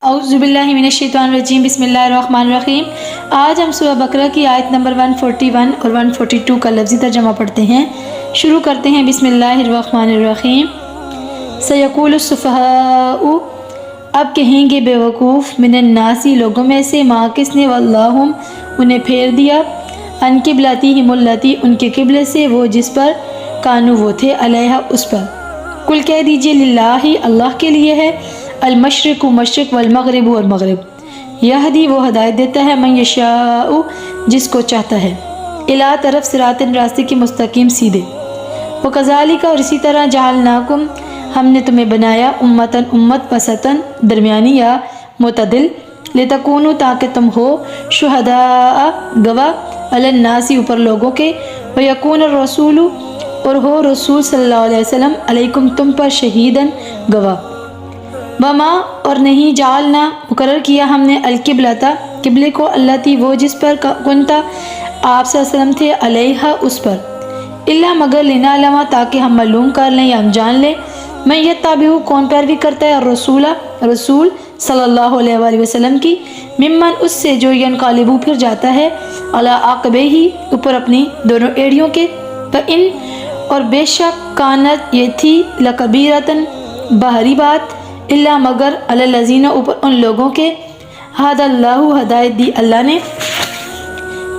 اعوذ باللہ من الشیطان الرجیم بسم اللہ الرحمن الرحیم۔ آج ہم سورہ بقرہ کی آیت نمبر 141 اور 142 کا لفظی ترجمہ پڑھتے ہیں۔ شروع کرتے ہیں بسم اللہ الرحمن الرحیم۔ سیقول السفہاء، اب کہیں گے بے وقوف، من الناسی لوگوں میں سے، ما کس نے، واللہم انہیں پھیر دیا، ان قبلتہم اللاتی ان کے قبلے سے، وہ جس پر، کانو وہ تھے، علیہا اس پر۔ کل کہہ دیجئے للہ اللہ کے لیے ہے، المشرق مشرق والمغرب اور مغرب، یہدی وہ ہدایت دیتا ہے، من یشاء جس کو چاہتا ہے، الی طرف صراط راستے کی مستقیم سیدھے۔ وکذالک اور اسی طرح، جعلناکم ہم نے تمہیں بنایا، امتاً امت، وسطاً درمیانی یا معتدل، لتکونوا تاکہ تم ہو، شہداء گواہ، علی الناس اوپر لوگوں کے، ویکون الرسول اور ہو رسول صلی اللہ علیہ وسلم، علیکم تم پر، شہیداً گواہ۔ وما اور نہیں، جعلنا مقرر کیا ہم نے، القبلۃ قبلے کو، اللاتی وہ جس پر، کنتا آپ صلی اللہ علیہ وسلم تھے، علیہا اس پر، الا مگر، لنعلم تاکہ ہم معلوم کر لیں یا ہم جان لیں، من یتبع کون پیروی کرتا ہے، الرسول رسول صلی اللہ علیہ وآلہ وسلم کی، ممن اس سے جو ینقلبو پھر جاتا ہے، علی عقبیہ اوپر اپنی دونوں ایڑیوں کے، فإن اور بے شک، کانت یہ تھی، لکبیرۃ بھاری بات، الا مگر، علی الذین اوپر ان لوگوں کے، ہدی اللہ ہدایت دی اللہ نے،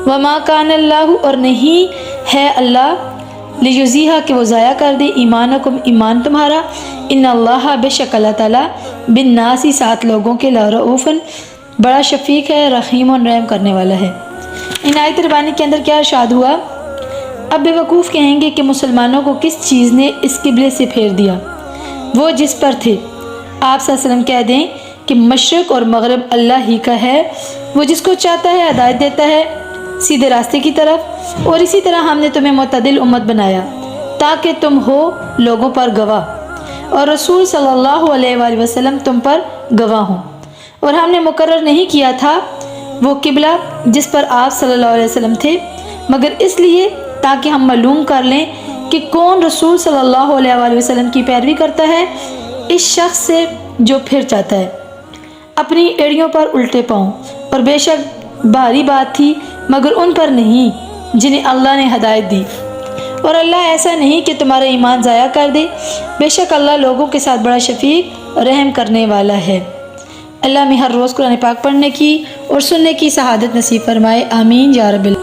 وما کان اللہ اور نہیں ہے اللہ، لیجزیہ کہ وہ ضائع کر دے، ایمانکم ایمان تمہارا، ان اللہ بے شک اللہ تعالیٰ، بالناس ساتھ لوگوں کے، لرؤوف بڑا شفیق ہے، رحیم رحم کرنے والا ہے۔ ان آیت ربانی کے اندر کیا ارشاد ہوا؟ اب بے وقوف کہیں گے کہ مسلمانوں کو کس چیز نے اس قبلے سے پھیر دیا، وہ جس پر تھے۔ آپ صلی اللہ علیہ وسلم کہہ دیں کہ مشرق اور مغرب اللہ ہی کا ہے، وہ جس کو چاہتا ہے ہدایت دیتا ہے سیدھے راستے کی طرف، اور اسی طرح ہم نے تمہیں معتدل امت بنایا تاکہ تم ہو لوگوں پر گواہ، اور رسول صلی اللہ علیہ وآلہ وسلم تم پر گواہ ہوں۔ اور ہم نے مقرر نہیں کیا تھا وہ قبلہ جس پر آپ صلی اللہ علیہ وسلم تھے، مگر اس لیے تاکہ ہم معلوم کر لیں کہ کون رسول صلی اللہ علیہ وآلہ وسلم کی پیروی کرتا ہے، اس شخص سے جو پھر چاہتا ہے اپنی ایڑیوں پر الٹے پاؤں، اور بے شک بھاری بات تھی مگر ان پر نہیں جنہیں اللہ نے ہدایت دی، اور اللہ ایسا نہیں کہ تمہارا ایمان ضائع کر دے، بے شک اللہ لوگوں کے ساتھ بڑا شفیق رحم کرنے والا ہے۔ اللہ میں ہر روز قرآن پاک پڑھنے کی اور سننے کی سعادت نصیب فرمائے، آمین یا رب العالمین۔